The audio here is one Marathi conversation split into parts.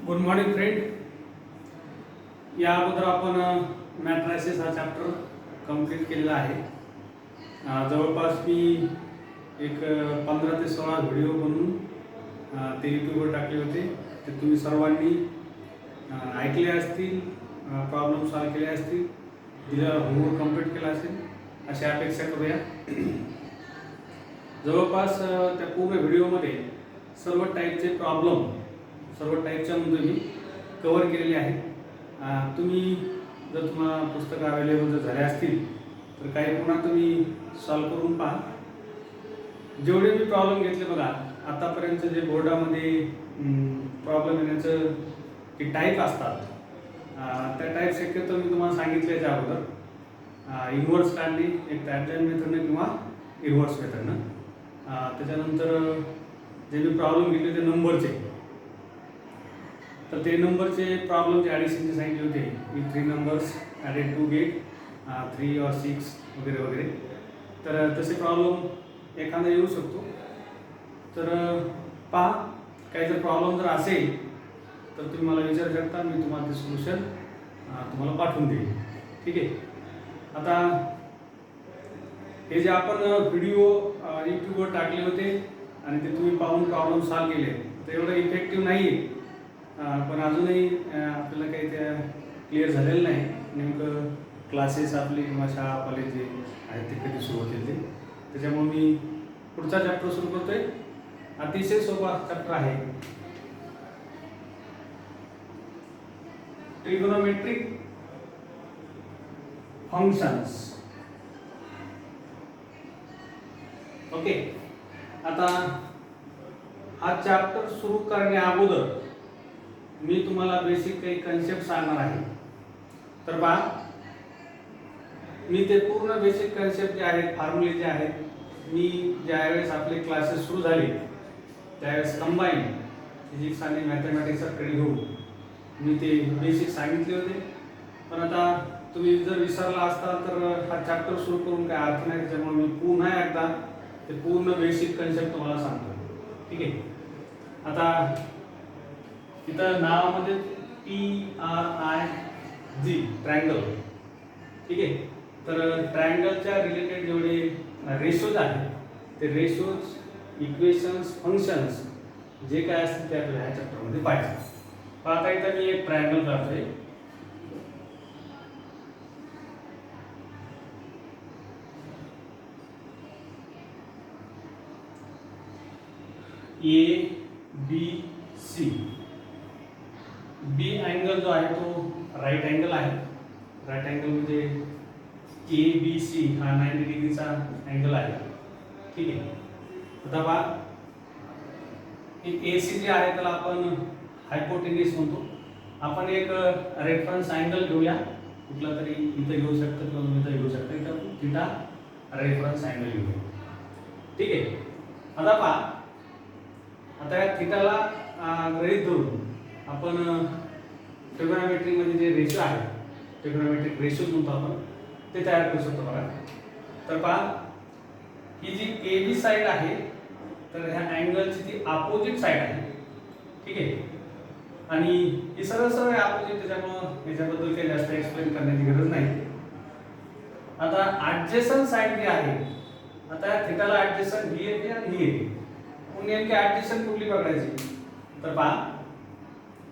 Good morning friend. या अगोदर आपण मॅट्रायसिस हा चॅप्टर कंप्लीट केलेला आहे. जवळपास मी एक 15 ते 16 व्हिडिओ बनवून ते यूट्यूबवर टाकले होते. ते तुम्ही सर्वांनी ऐकले असतील, प्रॉब्लेम सॉल्व केले असतील, दिलेला होमवर्क कंप्लीट केला असेल अशी अपेक्षा करूया. जवळपास त्या पूर्ण व्हिडिओमध्ये सर्व टाईपचे प्रॉब्लेम, सर्व टाईपच्या मुद्दे मी कव्हर केलेले आहेत. तुम्ही जर तुम्हाला पुस्तकं अवेलेबल जर झाले असतील तर काही पुन्हा तुम्ही सॉल्व करून पहा. जेवढे मी प्रॉब्लेम घेतले बघा आतापर्यंत, जे बोर्डामध्ये प्रॉब्लेम येण्याचं जे टाईप असतात त्या टाईप शक्यतो मी तुम्हाला सांगितल्याच्या अगोदर इन्व्हर्स काढणे, एक टॅबलाईन मेथडनं किंवा इन्व्हर्स मेथडनं. त्याच्यानंतर जे मी प्रॉब्लेम घेतले ते नंबरचे, तर ते नंबरचे प्रॉब्लेमचे ॲडिशनचे सांगितले होते की 3 numbers added to get 3 or 6 वगैरे वगैरे. तर तसे प्रॉब्लेम एखादा येऊ शकतो. तर पहा, काही जर प्रॉब्लेम जर असेल तर तुम्ही मला विचारू शकता, मी तुम्हाला ते सोल्युशन तुम्हाला पाठवून देईन. ठीक आहे. आता हे जे आपण व्हिडिओ यूट्यूबवर टाकले होते आणि ते तुम्ही पाहून प्रॉब्लेम सॉल्व केले, तर एवढं इफेक्टिव्ह नाही आहे. पण अजूनही आपल्याला काही त्या क्लिअर झालेलं नाही. नेमकं क्लासेस आपली किंवा शाळा कॉलेज जे आहेत ते कधी सुरू होतील ते, त्याच्यामुळे मी पुढचा चॅप्टर सुरू करतोय. अतिशय सोपा चॅप्टर आहे, ट्रिगोनोमेट्रिक फंक्शन्स. ओके. आता हा चॅप्टर सुरू करण्या अगोदर मी तुम्हाला बेसिक काही कन्सेप्ट सांगणार आहे. तर पहा, मी ते पूर्ण बेसिक कन्सेप्ट जे आहेत, फॉर्म्युले जे आहेत, मी ज्यावेळेस आपले क्लासेस सुरू झाले त्यावेळेस कंबाईन फिजिक्स आणि मॅथमॅटिक्सकडे घेऊन मी ते बेसिक सांगितले होते. पण आता तुम्ही जर विसरला असता तर हा चॅप्टर सुरू करून काही अर्थ नाही. त्याच्यामुळे मी पुन्हा एकदा ते पूर्ण बेसिक कन्सेप्ट तुम्हाला सांगतो. ठीक आहे. आता इथं नावामध्ये TRIG ट्रायंगल. ठीक आहे. तर ट्रायंगलच्या रिलेटेड जेवढे रेशोज आहेत ते रेशोज, इक्वेशन्स, फंक्शन्स जे काय असतील ते आपल्याला ह्या चॅप्टरमध्ये पाहिजे. आता इथं मी एक ट्रायंगल काढतोय. ABC. बी अँगल जो आहे तो राईट अँगल आहे. राईट अँगल म्हणजे ABC हा 90 डिग्रीचा अँगल आहे. ठीक आहे. आता पहा, AC जे आहे त्याला आपण हायपोटेन्यूस म्हणतो. आपण एक रेफरन्स अँगल घेऊया, कुठला तरी इथं घेऊ शकतो किंवा इथं घेऊ शकतो. इथं थिटा रेफरन्स अँगल घेऊया. ठीक आहे. आता पहा, आता या थिटाला गृहीत धरून आपण ट्रिगोनोमेट्री मध्ये जे रेशो आहे, ट्रिगोनोमेट्रिक रेशो म्हणतो आपण, ते तयार करू शकतो. बघा, तर पहा, ही जी AB साइड आहे तर ह्या अँगलची ती अपोजिट साइड आहे. ठीक आहे. आणि ही सरळ सरळ अपोजिट, त्याच्यामुळे याच्याबद्दल काही जास्त एक्सप्लेन करण्याची गरज नाही. आता ऍडजसंट साइड जी आहे, आता थिटाला ऍडजसंट ही येते आणि ही येते. नेमकी ऍडजसंट कुठली पकडायची? तर पहा,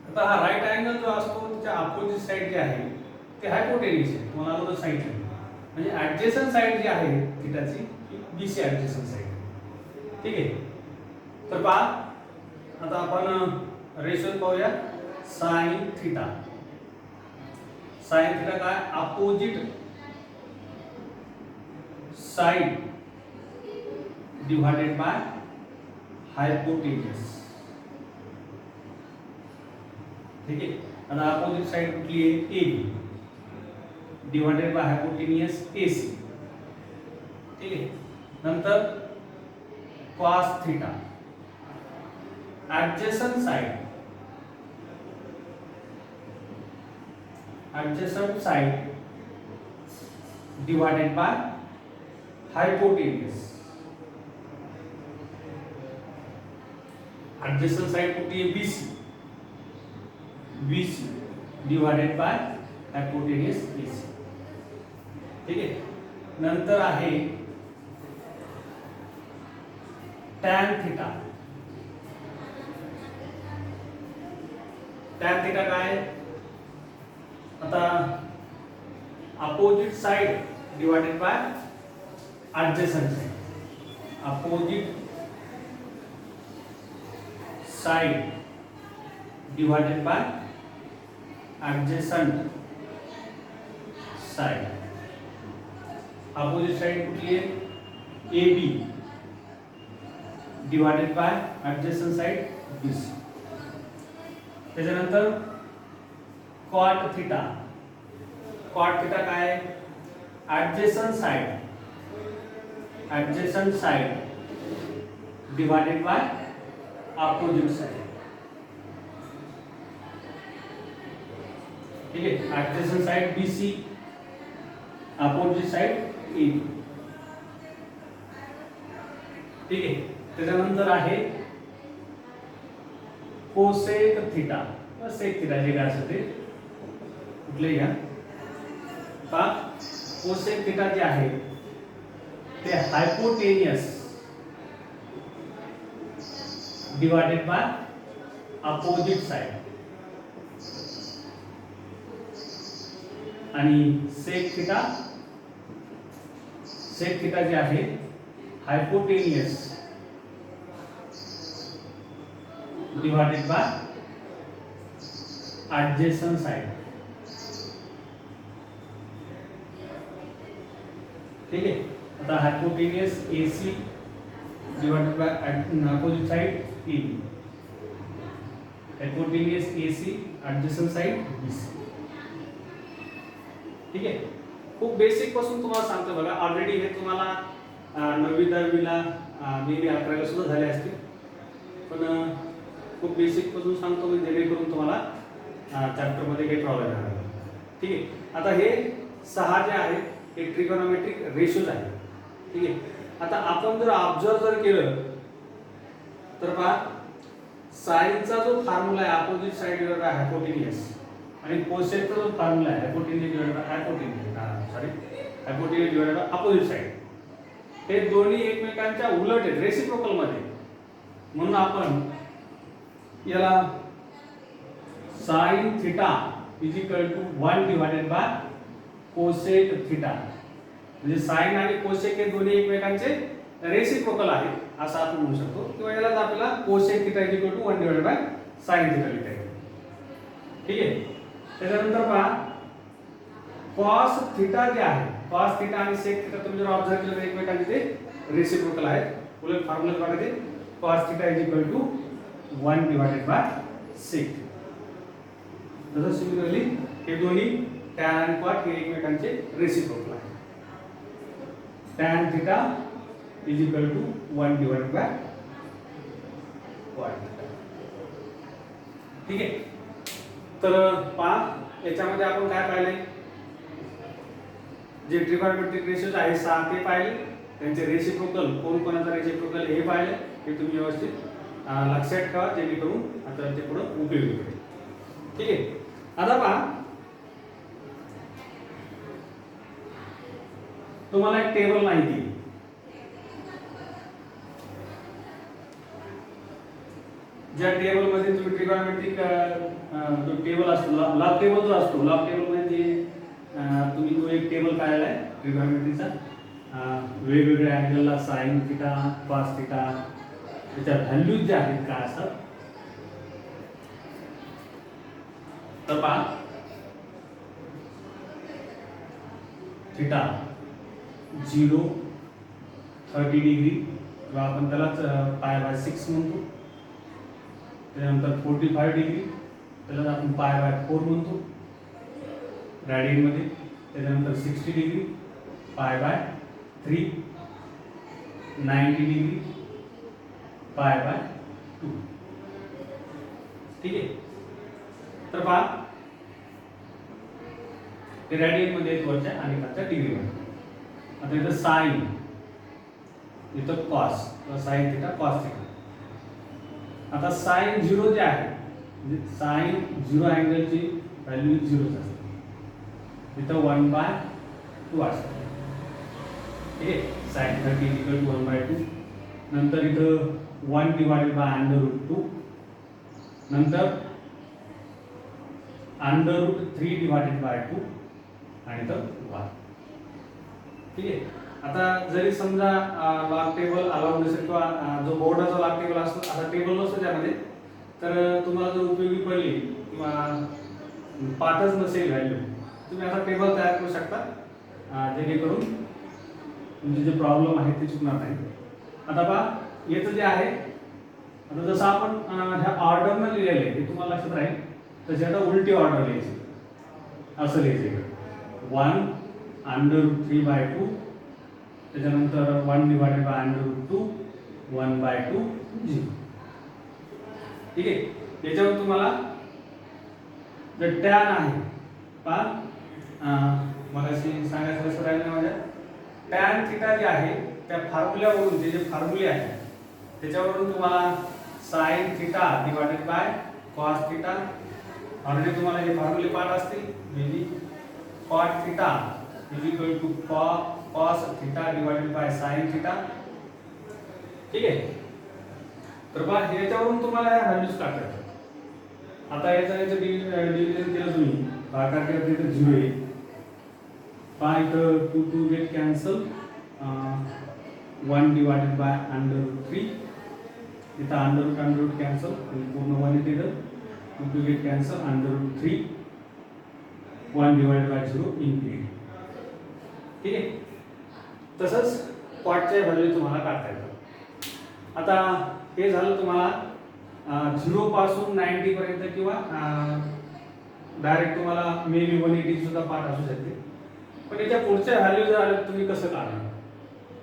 आता हा राईट अँगल जो असतो त्याच्या अपोजिट साइड जी आहे ते हायपोटेन्यूस आहे. तुम्हाला अगोदर सांगितलं. म्हणजे ऍडजसंट साइड जी आहे थिटाची BC ऍडजसंट साइड. ठीक आहे. तर पहा, आता आपण रेशो पाहूया. Sine theta. साइन थिटा काय? Opposite side divided by हायपोटेन्यूस. ठीक आहे. आता अपोजिट साइड कुठली आहे? AB divided by हायपोटेन्यूस AC. ठीक आहे. नंतर cos theta. Adjacent side, adjacent side divided by हायपोटेन्यूस. Adjacent side कुठली आहे? BC. BC divided by hypotenuse AC. ठीक आहे. नंतर आहे tan थिटा. tan थिटा काय? आता opposite side divided by adjacent side. Opposite side divided by adjacent side. Opposite side कुठली आहे? AB divided by adjacent side BC. त्याच्यानंतर cot थिटा. cot थिटा काय? adjacent side divided by opposite side. ठीक है. adjacent side BC, opposite side AB. ठीक आहे. त्याच्यानंतर आहे कोसेक थिटा किंवा सेक थिटा, जे काय असेल ते कुठले घ्या. पहा, कोसेक थिटा जे आहे ते hypotenuse divided by opposite side. आणि सेक थिटा जे आहे hypotenuse divided by adjacent side. ठीक है. आता hypotenuse AC divided by opposite side AB. Hypotenuse AC adjacent side BC. ठीक आहे. खूप बेसिक पासून तुम्हाला सांगतो बघा. ऑलरेडी हे तुम्हाला 9वी 10वीला मे बी 11वीला सुद्धा झाले असतील, पण खूप बेसिक पासून सांगतो मी, जेणेकरून तुम्हाला चॅप्टर मध्ये काही प्रॉब्लेम येणार नाही. ठीक आहे. आता हे 6 जे आहेत हे ट्रिगोनोमेट्रिक रेशोज आहेत. ठीक आहे. आता आपण जर ऑब्झर्व जर केलं तर पहा, साइनचा जो फॉर्म्युला आहे opposite side divided by hypotenuse, आणि कोसेकचा जो फॉर्म्युला आहे hypotenuse divided by hypotenuse divided by opposite side, हे दोन्ही एकमेकांच्या उलट आहेत, रेसिप्रोकल मध्ये. म्हणून आपण याला sine theta is equal to 1 divided by cosec theta, म्हणजे साइन आणि कोसेक हे दोन्ही एकमेकांचे रेसिप्रोकल आहेत असं आपण म्हणू शकतो. किंवा याला आपल्याला cosec theta is equal to 1 divided by sine theta लिहिता येईल. ठीक आहे. त्याच्यानंतर पहा, कॉस थिटा जे आहे, कॉस थिटा आणि सेक थिटा तुम्ही जर ऑब्झर्व केलं तर एकमेकांचे ते रेसिप्रोकल आहेत. उलट फॉर्म्युला बघा, ते cos theta is equal to 1 divided by sec. तसं सिमिलरली हे दोन्ही टॅन आणि कॉट हे एकमेकांचे रेसिप्रोकल आहेत. Tan theta is equal to 1 divided by cot theta. ठीक आहे. तर पहा, याच्यामध्ये आपण काय पाहिले, जे ट्रिगोनोमेट्रिक रेशोज आहे 6 ते पाहिले, त्यांचे रेसिप्रोकल कोण कोणाचा रेसिप्रोकल हे पाहिले. हे तुम्ही व्यवस्थित लक्षात ठेवा, जेणेकरून आता ते पुढे उपयोगी पडेल. ठीक आहे. आता पहा, तुम्हाला एक टेबल माहिती आहे. ज्या टेबल मध्ये तुम्ही ट्रिगोनोमेट्रिक जो टेबल असतो, लॉग टेबल जो असतो, लॉग टेबल मध्ये तुम्ही तो एक टेबल काढला आहे ट्रिगोनोमेट्रीचा, वेगवेगळ्या अँगलला साइन थिटा, कॉस थिटा, त्याच्या व्हॅल्यूज ज्या आहेत काय असतात. तर पहा, थिटा 0, 30 डिग्री किंवा आपण त्यालाच π/6 म्हणतो. त्यानंतर 45 डिग्री, त्याला आपण π/4 म्हणतो रेडियन मध्ये. त्यानंतर 60 डिग्री π/3, 90 डिग्री π/2. ठीक आहे. तर पहा, ते रेडियन मध्ये आहेत वरच्या आणि खालच्या डिग्री मध्ये. आता इथं साइन, इथं cos, sine theta cos theta. आता साइन 0 जे आहे म्हणजे साइन 0 अँगलची व्हॅल्यू 0च असते. इथं 1/2 असते. ठीक आहे. Sine 30 equal to 1/2. नंतर इथं 1 डिवाइडेड बाय √2. नंतर √3 डिवाइडेड बाय 2 आणि इथं 1. ठीक आहे. आता जरी समजा लॉग टेबल अलाउड नसेल किंवा जो बोर्डाचा लॉग टेबल असतो, असा टेबल नसतो त्यामध्ये, तर तुम्हाला जर उपयोगी पडली किंवा पाठच नसेल व्हॅल्यू, तुम्ही असा टेबल तयार करू शकता जेणेकरून तुमचे जे प्रॉब्लेम आहे ते चुकणार नाही. आता पहा याचं जे आहे, आता जसं आपण ह्या ऑर्डरनं लिहिलेलं आहे ते तुम्हाला लक्षात राहील, तसे आता उलटी ऑर्डर लिहायची. असं लिहायचं 1 √3/2, त्याच्यानंतर 1 डिवाइडेड बाय √2, 1/2 0. ठीक आहे. याच्यावर तुम्हाला जे टॅन आहे पहा, मगाशी सांगायचं असं राहिलं माझ्या, टॅन थिटा जे आहे त्या फॉर्म्युल्यावरून, जे फॉर्म्युले आहे त्याच्यावरून तुम्हाला sine theta divided by cos theta, already तुम्हाला हे फॉर्म्युले पाठ असतील. म्हणजे cot theta is equal to cos theta divided by sine theta. ठीक आहे. तर पहा याच्यावरून तुम्हाला ह्या व्हॅल्यूज काढतात. आता याचं डिव्हिजन केलं तुम्ही, भागाकार केला तर 0 येईल. पहा इथं 2 गेट कॅन्सल, 1 डिवाइडेड बाय √3. इथं √√ कॅन्सल आणि पूर्ण 1 येते. इथं 2 get cancel, √3, 1 divided bye 0 infinity. ठीक आहे. तसंच कॉटच्या व्हॅल्यू तुम्हाला काढता येतात. आता हे झालं तुम्हाला 0 पासून 90 पर्यंत किंवा डायरेक्ट तुम्हाला मेबी 180 सुद्धा पाठ असू शकते. पण याच्या पुढच्या व्हॅल्यू जर आल्या तुम्ही कसं काढणार,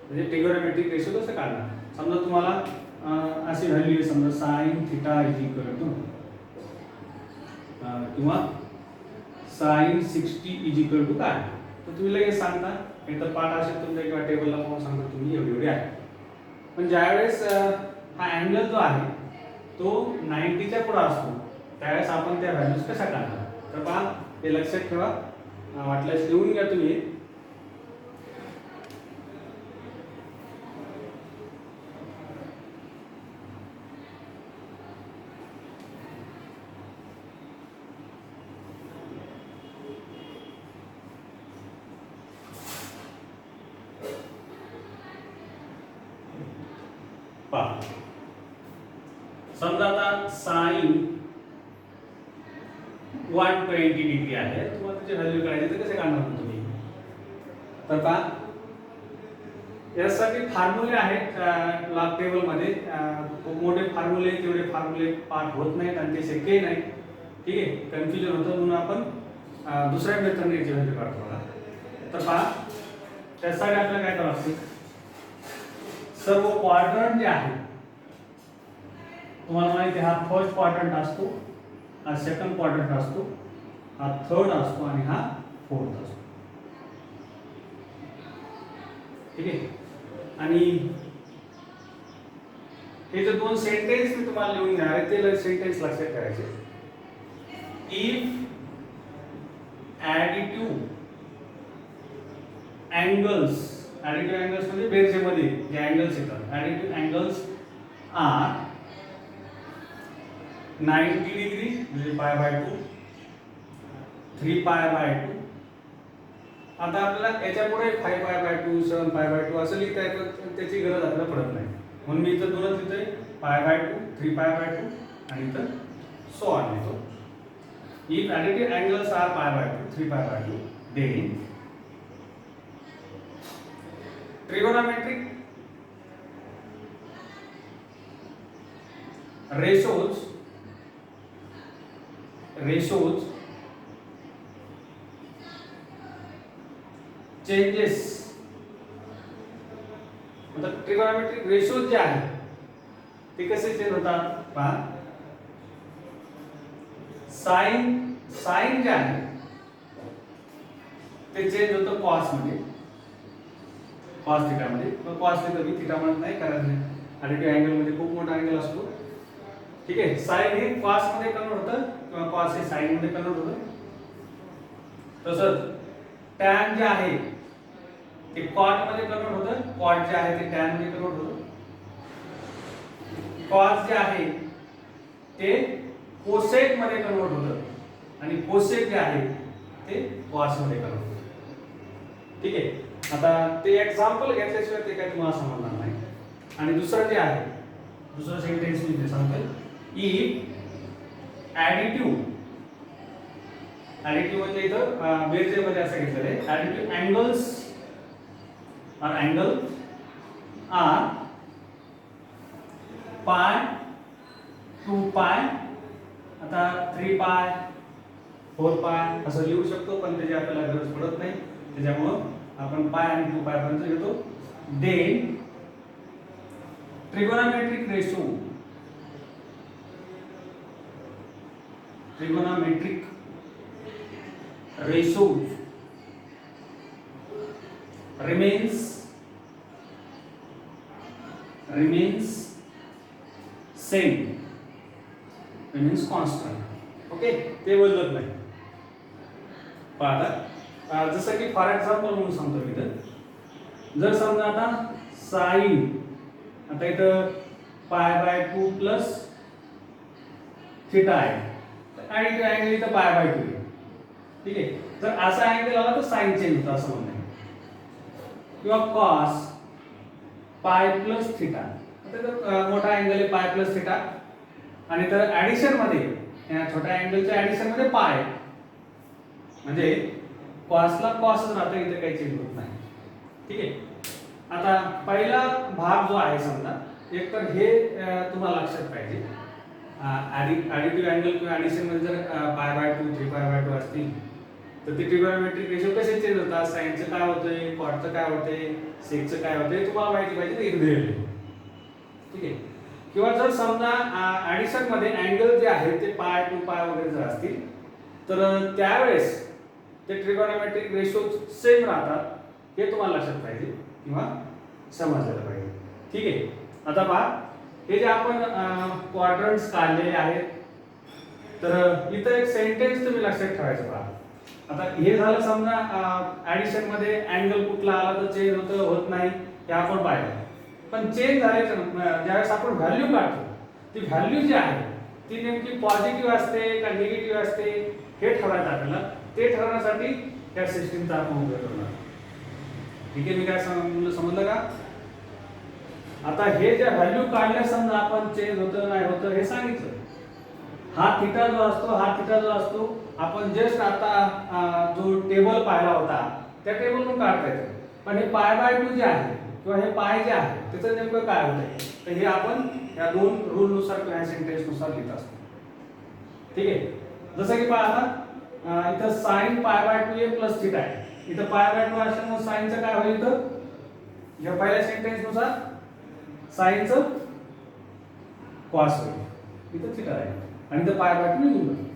म्हणजे ट्रिगोनोमेट्रिक रेशो कसं काढणार. समजा तुम्हाला अशी व्हॅल्यू आहे, समजा sine theta is equal to किंवा साइन 60 इज इक्वल टू काय, तर तुम्ही लगेच सांगता. हे तर पाठ असेल तुमच्या किंवा टेबलला पाहून सांगता तुम्ही एवढी आहे. पण ज्यावेळेस हा अँगल जो आहे तो 90च्या पुढे असतो, त्यावेळेस आपण त्या व्हॅल्यूज कशा काढणार. तर पहा हे लक्षात ठेवा, वाटल्यास लिहून घ्या तुम्ही. पहा समजा आता साइन 120 डिग्री आहे, तुम्हाला त्याची व्हॅल्यू काढायची, तर कसे काढणार तुम्ही. तर पहा यासाठी फॉर्म्युले आहेत लॉग टेबल मध्ये. खूप मोठे फॉर्म्युले, तेवढे फॉर्म्युले पाठ होत नाहीत आणि ते शक्यही नाही. ठीक आहे. कन्फ्युजन होतं, म्हणून आपण दुसऱ्या मेथडने याची व्हॅल्यू काढतो. तर पहा त्यासाठी आपल्याला काय करावं लागतं, सर्व क्वाड्रंट जे आहे तुम्हाला माहिती आहे, हा फर्स्ट क्वाड्रंट असतो, हा सेकंड क्वाड्रंट असतो, हा थर्ड असतो आणि हा फोर्थ असतो. ठीक आहे. आणि हे जे दोन सेंटेन्स मी तुम्हाला लिहून देणार आहे ते सेंटेन्स लक्षात ठेवायचे. If additive angles, additive angles म्हणजे बेरजेमध्ये जे अँगल्स येतात, ॲडिटिव्ह अँगल्स आर 90 डिग्री म्हणजे π/2, 3π/2. आता आपल्याला याच्यापुढे 5π/2, 7π/2 असं लिहिता येतं, त्याची गरज आपल्याला पडत नाही. म्हणून मी इथं दोनच लिहितोय, π/2, 3π/2 आणि इथं सो ऑन लिहितो. If additive angles are π/2, 3π/2, then trigonometric ratios changes, मतलब ट्रिगोनोमेट्रिक रेशोज जे आहे ते कसे चेंज होतात. पहा साइन जे आहे ते चेंज होतं कॉस मध्ये, कॉस थिटा मध्ये. पण कॉस थिटा मी थिटा म्हणत नाही, कारण ॲडिटिव्ह अँगल मध्ये खूप मोठा अँगल असतो. ठीक आहे, साइन हे कॉस मध्ये कन्वर्ट होतं किंवा कॉस हे साइन मध्ये कन्वर्ट होतं. तसंच टॅन जे आहे ते कॉट मध्ये कन्वर्ट होतं, कॉट जे आहे ते टॅन मध्ये कन्वर्ट होतं. कॉस जे आहे ते कोसेक मध्ये कन्वर्ट होतं आणि कोसेक जे आहे ते कॉस मध्ये कन्वर्ट होतं. ठीक आहे, आता ते एक्झाम्पल घेतल्याशिवाय ते काय तुम्हाला समजणार नाही. आणि दुसरं जे आहे, दुसरं सेंटेन्स मी सांगतो, इफ ॲडिटिव्ह म्हणजे इथं बेरजे मध्ये असं घेतलेलं आहे, ॲडिटिव्ह अँगल्स आर पाय 2 पाय, आता 3 पाय 4 पाय असं लिहू शकतो, पण त्याची आपल्याला गरज पडत नाही, त्याच्यामुळं आपण पाय आणि 2 पाय पर्यंत घेतो. Then trigonometric ratio remains same, remains constant. Okay, ते बदलत नाही. पहा जसं की फॉर एक्झाम्पल म्हणून सांगतो मी, तर जर समजा आता साइन, आता इथं π/2 प्लस थिटा आहे, तर ॲडिटिव्ह अँगल इथं π/2 आहे. ठीक आहे, जर असा अँगल आला तर साइन चेंज होतं असं म्हणणं आहे. किंवा कॉस पाय प्लस थिटा, आता मोठा अँगल आहे पाय प्लस थिटा, आणि तर ॲडिशन मध्ये या छोट्या अँगलच्या ॲडिशन मध्ये पाय, म्हणजे कॉसला कॉसच राहतं, इथे काही चेंज होत नाही. ठीक आहे, आता पहिला भाग जो आहे समजा, एक तर हे तुम्हाला लक्षात पाहिजे, ॲडिटिव्ह अँगल किंवा ॲडिशन मध्ये जर π/2 3π/2 असतील तर ते ट्रिगोनोमेट्रिक रेशो कसे चेंज होतात, साइनचं काय होतंय, कॉटचं काय होतंय, सेकचं काय होतंय, तुम्हाला माहिती पाहिजे ते इथे दिलेलं आहे. ठीक आहे, किंवा जर समजा ॲडिशन मध्ये अँगल जे आहेत ते पाय 2 पाय वगैरे जर असतील तर त्यावेळेस ते ट्रिगोनोमेट्रिक रेशो सेम राहतात, हे तुम्हाला लक्षात पाहिजे किंवा समजलं पाहिजे. ठीक आहे, आता पहा, हे जे आपण क्वाड्रंट्स काढलेले आहेत, तर इथं एक सेंटेन्स तुम्ही लक्षात ठेवायचं. पहा, आता हे झालं समजा ॲडिशन मध्ये अँगल कुठला आला तर चेंज होतं होत नाही हे आपण पाहिलं, पण चेंज झाल्याच्या ज्यावेळेस आपण व्हॅल्यू काढतो, ती व्हॅल्यू जी आहे ती नेमकी पॉझिटिव्ह असते का निगेटिव्ह असते हे ठरवायचं आपल्याला. ते ठरवण्यासाठी त्या सिस्टीमचा आपण उपयोग करणार. ठीक आहे, मी काय समजलं का? आता हे जे व्हॅल्यू काढल्या समजा आपण चेंज होतं नाही होतं हे सांगितलं. हा थिटा जो असतो आपण जस्ट आता जो टेबल पाहिला होता त्या टेबलवरून काढता येतं, पण हे π/2 जे आहे किंवा हे पाय जे आहे त्याचं नेमकं काय होतंय, तर हे आपण या दोन रूल नुसार किंवा सेंटेन्स नुसार लिहित असतो. ठीक आहे, जसं की पहा आता इथं साइन π/2 प्लस थिटा आहे, इथं π/2 असल्यामुळे साइनचं काय होईल, इथं या पहिल्या सेंटेन्स नुसार साइनचं कॉस होईल, इथं थिटा आहे आणि इथं π/2 निघून जातं.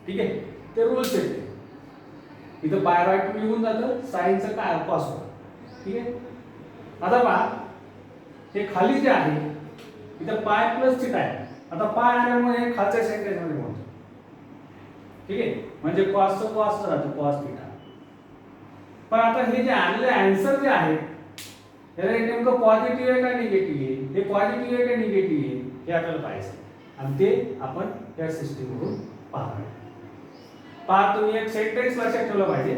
ठीक आहे, ते रूल्स आहेत. इथं π/2 निघून जातं, साइनचं काय कॉस होतं. ठीक आहे, आता पहा हे खाली जे आहे इथं पाय प्लस थिटा आहे, आता पाय आल्यामुळे हे खालच्या सेंटेन्स मध्ये होतं. ठीक आहे, म्हणजे कॉसचं कॉस राहतं, कॉस थिटा. पण आता हे जे आलेले आन्सर जे आहे याला नेमकं पॉझिटिव्ह आहे का निगेटिव्ह आहे, हे पॉझिटिव्ह आहे का निगेटिव्ह आहे हे आपल्याला पाहायचं, आणि ते आपण या सिस्टीमवरून पाहणार. पहा, तुम्ही एक सेंटेन्स लक्षात ठेवलं पाहिजे,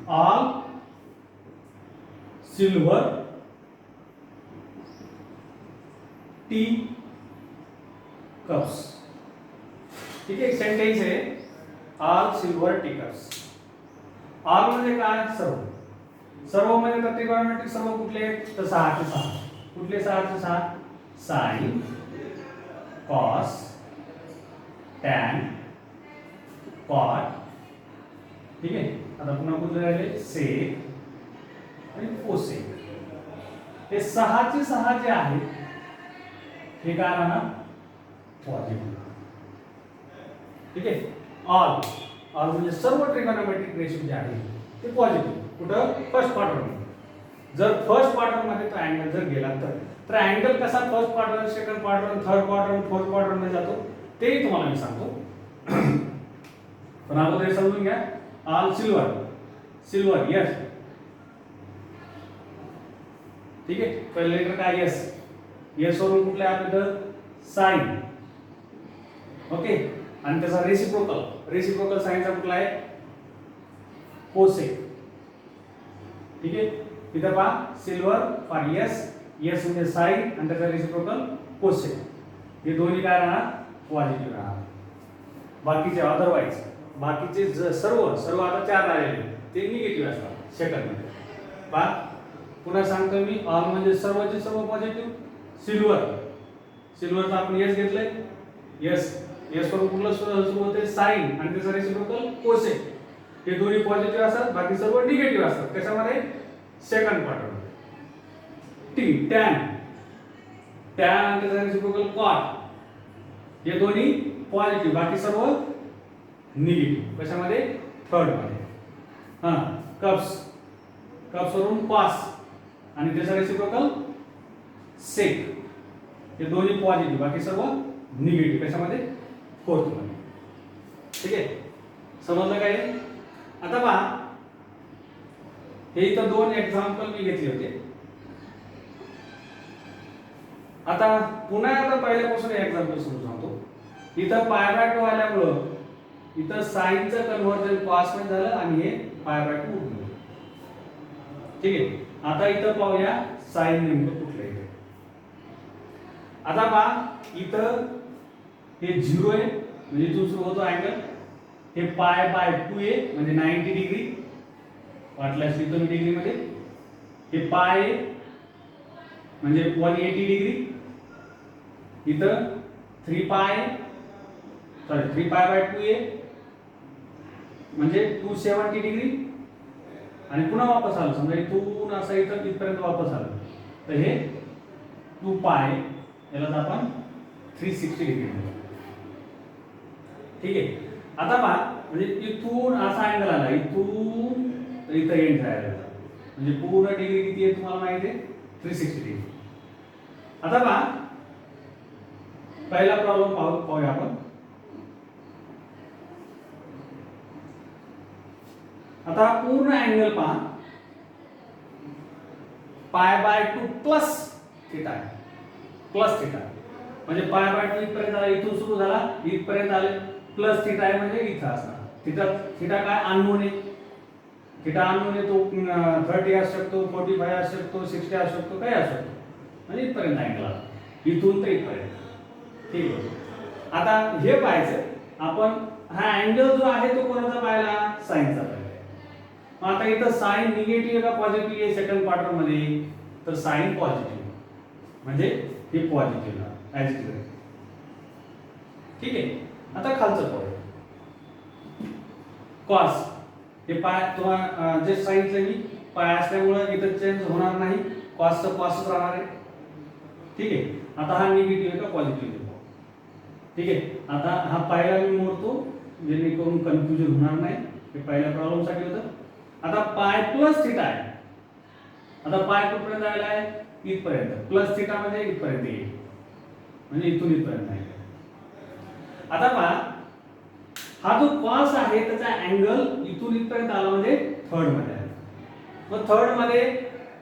ऑल सिल्वर टी कप्स. ठीक आहे, सेंटेन्स आहे all silver T cups. All म्हणजे काय, सर्व. सर्व म्हणजे तर ट्रिगोनोमेट्रिक सर्व कुठले, तर 6 चे 6. कुठले 6 चे 6, साइन, कॉस, टॅन, कॉट. ठीक आहे, आता पुन्हा कुठले राहिले, सेक आणि कोसेक. हे 6 चे 6 जे आहे हे काय राहणार, पॉझिटिव्ह. ठीक आहे, ऑल म्हणजे सर्व ट्रिगोनोमेट्रिक रेशो जे आहे ते पॉझिटिव्ह. कुठं, फर्स्ट क्वाड्रंट. जर फर्स्ट क्वाड्रंट मध्ये तो अँगल जर गेला तर अँगल कसा first quadrant, second quadrant, third quadrant, fourth quadrant मध्ये जातो तेही तुम्हाला मी सांगतो. पण अगोदर समजून घ्या. All silver yes. ठीक आहे. पहिलं लेटर काय यस. यस वरून कुठलं आहे आपलं साइन. ओके. आणि त्याचा रेसिप्रोकल साइनचा कुठला आहे कोसेक. ठीक आहे. इथं पहा सिल्वर फॉर यस, यस म्हणजे साइन आणि त्याचा रेसिप्रोकल कोसेक. हे दोन्ही काय राहणार पॉझिटिव्ह राहणार. बाकीचे अदरवाइज बाकीचे सर्व आता 4 राहिले ते निगेटिव्ह असतात सेकंड मध्ये. पहा पुन्हा सांगतो मी. ऑल म्हणजे सर्वचे सर्व पॉझिटिव्ह. सिल्वरचा आपण यस घेतलंय. यस वरून कुठलं सुरू होते साइन आणि त्याचा रेसिप्रोकल कोसेक. हे दोन्ही पॉझिटिव्ह असतात, बाकी सर्व निगेटिव्ह असतात. कशामध्ये सेकंड क्वाड्रंट. टी टॅन आणि त्याचा रेसिप्रोकल कॉट. हे दोन्ही पॉझिटिव्ह, बाकी सर्व निगेटिव्ह. कशामध्ये थर्ड मध्ये. कप्स वरून पास आणि त्याचा रेसिप्रोकल सेक. हे दोन्ही पॉझिटिव्ह, बाकी सर्व निगेटिव्ह. कशामध्ये फोर्थ मध्ये. ठीक आहे. समजलं काय. आता पहा हे इथं 2 एक्झाम्पल मी घेतले होते. आता पुन्हा आता पहिल्यापासून एक्झाम्पल समजून सांगतो. इथं π/2 आल्यामुळं इथं साइनचं कन्व्हर्जन कॉस मध्ये झालं आणि हे π/2 उरलं. ठीक आहे. आता इथं पाहूया साइन नेमकं कुठलं आहे. आता पहा इथं हे 0 आहे म्हणजे इथून सुरू होतो अँगल. हे π/2 आहे म्हणजे 90 डिग्री. वाटल्यास इथून डिग्री मध्ये हे पाय म्हणजे 180 डिग्री. इथं 3π आहे म्हणजे 270 डिग्री. आणि पुन्हा वापस आलो समजा इथून असं इथं इथपर्यंत वापस आलो तर हे 2π याला आपण 360 डिग्री. ठीक आहे. आता पहा म्हणजे इथून असा अँगल आला इथून तर इथं एंड झाला म्हणजे पूर्ण डिग्री किती आहे तुम्हाला माहिती आहे 360 डिग्री. आता पहा पहिला प्रॉब्लेम पाहूया आपण. आता पूर्ण अँगल पहा π/2 प्लस थिटा म्हणजे π/2 इथपर्यंत आला, इथून सुरू झाला इथपर्यंत आले प्लस थिटा आहे म्हणजे इथं असणार. थिटा काय अननोन आहे. थिटा अननोन आहे तो 30 असू शकतो, 45 असू शकतो, 60 असू शकतो, काही असू शकतो. म्हणजे इथपर्यंत अँगल आला इथून तर इथपर्यंत. ठीक आहे. आता हे पाहायचं आपण हा अँगल जो आहे तो कोणाचा पाहिला साइनचा पाहिला. आता इथं साइन निगेटिव्ह का पॉझिटिव्ह आहे सेकंड क्वार्टर मध्ये तर साइन पॉझिटिव्ह म्हणजे हे पॉझिटिव्ह ऍज इट इज. ठीक आहे. आता खालचं पाहूया कॉस. हे पाय तुम्हाला जे सांगितलं मी पाय असल्यामुळे इथं चेंज होणार नाही. कॉसचं कॉसच राहणार आहे. ठीक आहे. आता हा निगेटिव्ह आहे का पॉझिटिव्ह आहे. ठीक आहे. आता हा पायला मी मोडतो जेणेकरून कन्फ्युजन होणार नाही. हे पहिल्या प्रॉब्लेम साठी होतं. आता पाय प्लस थिटा आहे. आता पाय कुठपर्यंत आलेला आहे इथपर्यंत. प्लस थिटा म्हणजे इथपर्यंत येईल म्हणजे इथून इथपर्यंत आहे. आता पहा हा जो कॉस आहे त्याचा अँगल इथून इथपर्यंत आला म्हणजे थर्ड मध्ये आहे. मग थर्ड मध्ये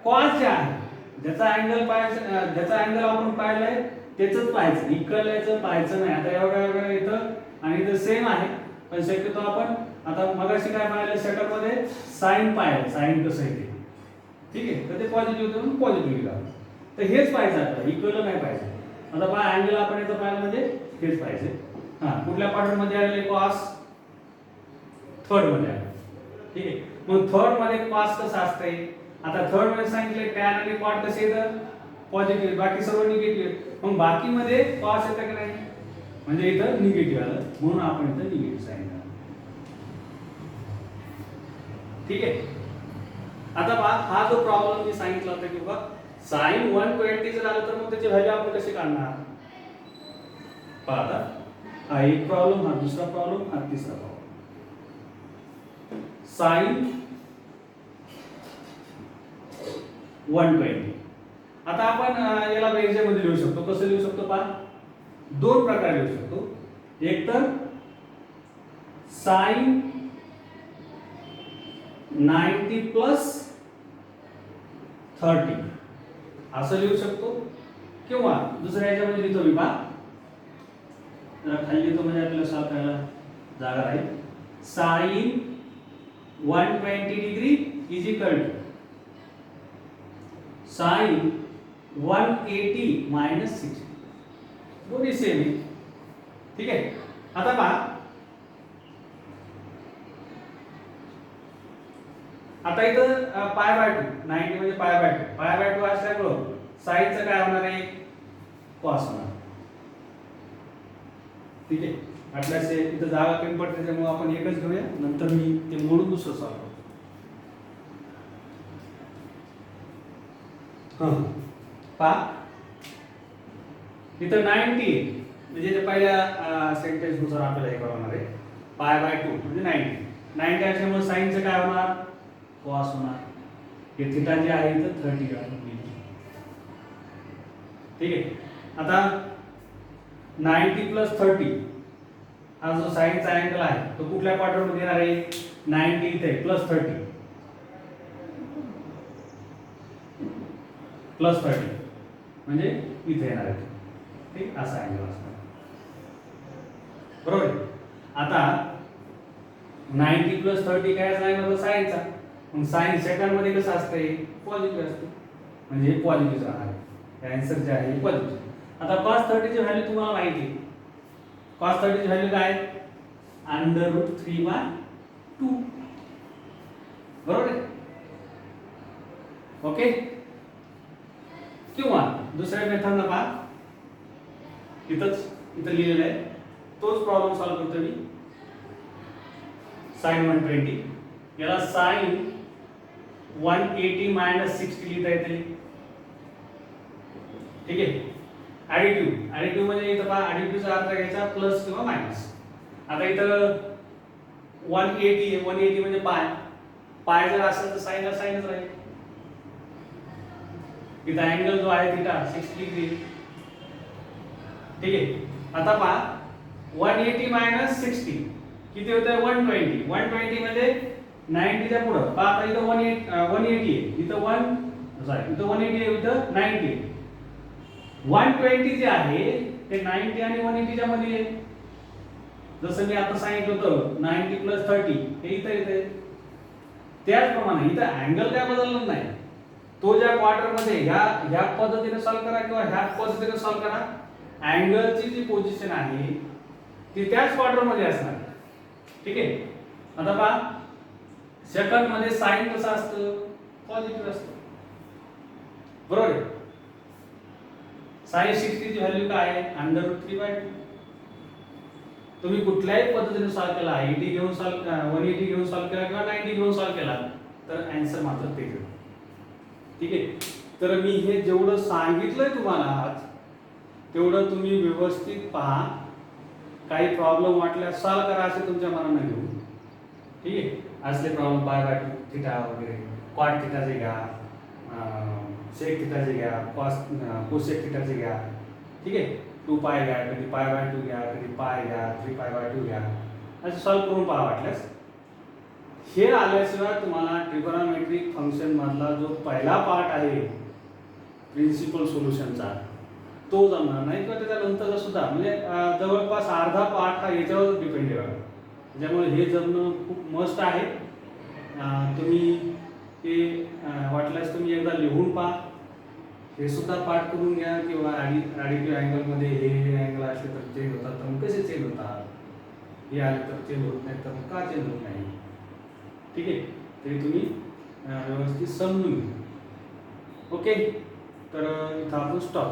कॉस जे आहे ज्याचा अँगल पाहायचं ज्याचा अँगल आपण पाहिलाय त्याचंच पाहायचं इकडल्याचं पाहायचं नाही. आता एवढं इथं आणि इथं सेम आहे पण शक्यतो आपण आता मगाशी काय पाहिलं सेटअप मध्ये साइन पाहिलं. साइन कसं आहे ते. ठीक आहे. तर ते पॉझिटिव्ह होतं म्हणून पॉझिटिव्ह लिहा. तर हेच पाहायचं आता इकडलं नाही पाहिजे. आता पहा अँगल आपण याचं पाहिलं म्हणजे हेच पाहिजे. कुठल्या क्वाड्रंट मध्ये आलेले कॉस थर्ड मध्ये आले. ठीक आहे. मग थर्ड मध्ये कॉस कसं असतंय आता थर्ड मध्ये सांगितले टॅन आणि कॉट कसे येतं पॉझिटिव्ह बाकी सर्व निगेटिव्ह. मग बाकी मध्ये कॉस येतं की नाही म्हणजे इथं निगेटिव्ह आलं म्हणून आपण इथं निगेटिव्ह साइन केलं. ठीक आहे. आता पहा हा जो प्रॉब्लेम मी सांगितला होता की बघा साइन 120 जर आलं तर मग त्याची व्हॅल्यू आपण कशी काढणार. पहा आता हा एक प्रॉब्लेम, हा दुसरा प्रॉब्लेम, हा तिसरा प्रॉब्लेम. साइन 120. आता आपण याला बेरजेमध्ये लिहू शकतो. कसं लिहू शकतो पहा, दोन प्रकारे लिहू शकतो. एक तर साइन 90 प्लस 30 असं लिहू शकतो, किंवा दुसऱ्या याच्यामध्ये लिहितो मी पहा, खाली लिहितो म्हणजे आपल्याला सॉल्व करायला जागा राहील. Sine 120 degree is equal to sine 180 minus 60. दोन्ही सेम आहे. ठीक आहे. आता पहा, आता इथं पाय बाय 2, 90 म्हणजे पाय बाय 2 असल्यामुळं साईनचं काय होणार आहे, कॉस होणार. ठीक आहे. वाटल्यास इथं जागा कमी पडते त्याच्यामुळे आपण एकच घेऊया, नंतर मी ते मोडून दुसरं सॉल्व करतो. पहा इथं 90 म्हणजे ते पहिल्या सेंटेन्स नुसार आपल्याला हे करणार आहे. पाय बाय 2 म्हणजे 90 असल्यामुळे साईनचं काय होणार, कॉस होणार. हे थिटा जे आहे इथं 30 आहे. ठीक आहे. आता 90 प्लस 30 हा जो साईनचा अँगल आहे तो कुठल्या क्वाड्रंटमध्ये येणार आहे, 90 इथे प्लस 30 म्हणजे इथे येणार आहे. ठीक, असा अँगल असणार. बरोबर आहे. आता 90 प्लस 30 काय असणार होता, साईनचा. मग साइन सेकंड मध्ये कसं असते, पॉझिटिव्ह असते, म्हणजे हे पॉझिटिव्ह राहणार आहे. आन्सर जे आहे पॉझिटिव्ह. आता cos 30 ची व्हॅल्यू तुम्हाला माहिती आहे. cos 30 ची व्हॅल्यू काय, √3/2. बरोबर आहे. ओके. किंवा दुसऱ्या मेथडनं पहा, इथं लिहिलेलं आहे, तोच प्रॉब्लेम सॉल्व करतो मी. साइन 120 याला साइन 180 मायनस 60 लिहिता येते. ठीक आहे. ॲडिटिव्ह म्हणजे इथं पहा, ॲडिटिव्हचा अर्थ घ्यायचा प्लस किंवा मायनस. आता इथं 180 म्हणजे पाय जर असेल तर साइनला साइनच राहील. इथं अँगल जो आहे थिटा 60 डिग्री. ठीक आहे. आता पहा 180 मायनस 60 किती होतं, 120. 120 म्हणजे 90 च्या पुढं पहा. आता इथं 180 आहे, इथं 180 आहे, इथं 90. 120 जे आहे ते 90 आणि 180 च्या मध्ये आहे. जसं मी आता सांगितलं होतं 90 प्लस 30 हे इथं येते. त्याचप्रमाणे इथं अँगल काय बदलणार नाही. तो ज्या क्वार्टरमध्ये ह्या पद्धतीने सॉल्व करा किंवा ह्या पद्धतीने सॉल्व करा, अँगलची जी पोझिशन आहे ती त्याच क्वार्टरमध्ये असणार. ठीक आहे. आता पहा, सेकंड मध्ये साइन कसं असतं, पॉझिटिव्ह असतं. बरोबर आहे. साइन 60 ची व्हॅल्यू काय आहे, √3/2. तुम्ही कुठल्याही पद्धतीने सॉल्व केला, 80 घेऊन सॉल्व 180 घेऊन सॉल्व केला किंवा 90 घेऊन सॉल्व केला तर आन्सर मात्र तेच येईल. ठीक आहे. तर मी हे जेवढं सांगितलंय तुम्हाला आज तेवढं तुम्ही व्यवस्थित पहा. काही प्रॉब्लेम वाटल्यास सॉल्व करा असे तुमच्या मनाने घेऊ. ठीक आहे. असले प्रॉब्लेम पाय बाय 2 थिटा वगैरे, कॉट थिटाचे घ्या, सेक थिटाचे घ्या, कोसेक थिटाचे घ्या. ठीक आहे. 2 पाय घ्या, कधी पाय बाय 2 घ्या, कधी पाय घ्या, 3 पाय बाय 2 घ्या, असे सॉल्व करून पहा वाटल्यास. हे आल्याशिवाय तुम्हाला ट्रिगोनोमेट्रिक फंक्शन मधला जो पहिला पार्ट आहे प्रिन्सिपल सोल्युशनचा तो जमणार नाही, किंवा त्याच्यानंतरचा सुद्धा म्हणजे जवळपास अर्धा पार्ट हा याच्यावर डिपेंड आहे. त्याच्यामुळे हे जमणं खूप मस्ट आहे. तुम्ही ते वाटल्यास तुम्ही एकदा लिहून पहा, हे सुद्धा पाठ करून घ्या. किंवा ॲडिटिव्ह अँगलमध्ये हे अँगल असले तर चेंज होतात, तर मग कसे चेंज होतात, हे आले तर चेंज होत नाही, तर मग का चेंज होत नाही. ठीक आहे. तरी तुम्ही व्यवस्थित समजून घ्या. ओके. तर इथं आपण स्टॉप.